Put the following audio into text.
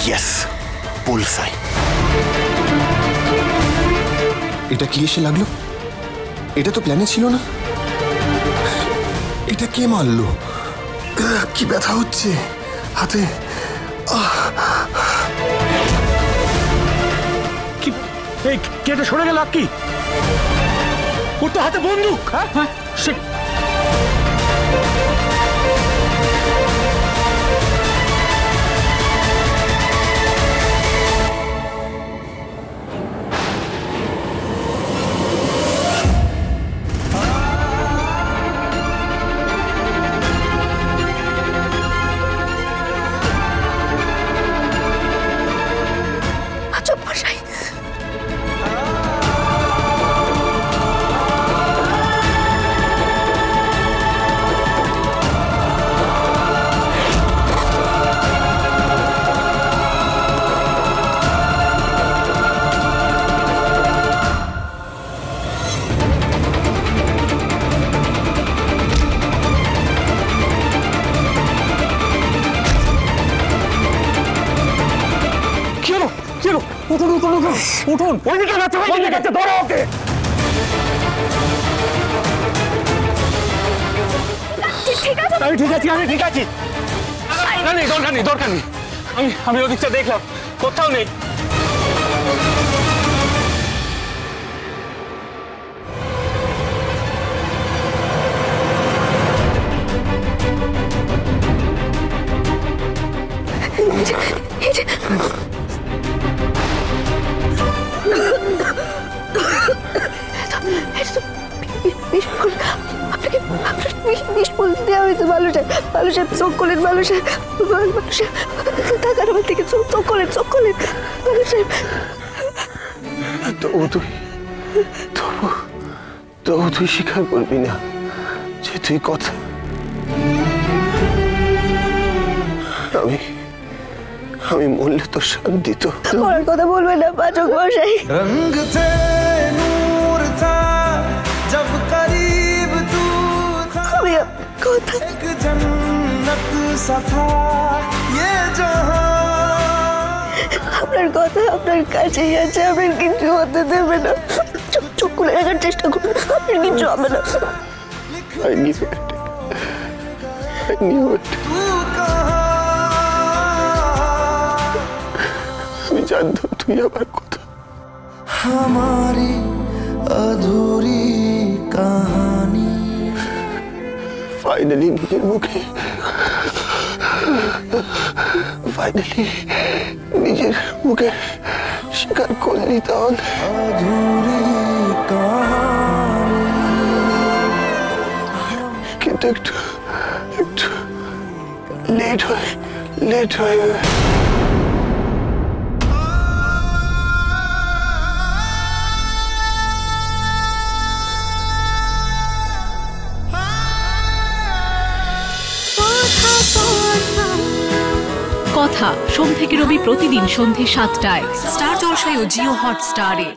Yes, বুলসাই। এটা কি এসে লাগলো? এটা তো প্ল্যানে ছিল না। এটা কে মারলো? কি ব্যথা হচ্ছে হাতে। কি এই কেটে সরে গেল? কি ওর তো হাতে বন্দুক। হ্যাঁ, সে উঠুন, ওইদিকে যাচ্ছে, ওইদিকে যাচ্ছে, ধরো ওকে। আমি ঠিক আছি, আমি ঠিক আছি। না নেই, দরকার নেই, দরকার নেই। আমি ওদিকটা দেখলাম, কোথাও নেই। তুই স্বীকার করবি না যে তুই কথা। আমি মরলে তোর শান্তি তো। কথা বলবে না পাচক মশাই। रंग थे नूर था जब करीब तू था, एक जन्नत सा था ये जहां। আপনার কথা আপনার কাছেই আছে, আপনার কিছু হতে দেবে না। চুপ করে রাখার চেষ্টা করুন, আপনার কিছু হবে না। আমি জানতাম তুই আমার কথা। हमारी अधूरी कहानी ফাইনালি নিজের মুখে, স্বীকার করলি তাহলে। अधूरी कहानी কিন্তু একটু লেট হয়ে কথা সোম থেকে রবি প্রতিদিন সন্ধ্যে ৭টায় স্টার জলসায় ও জিও হটস্টারে।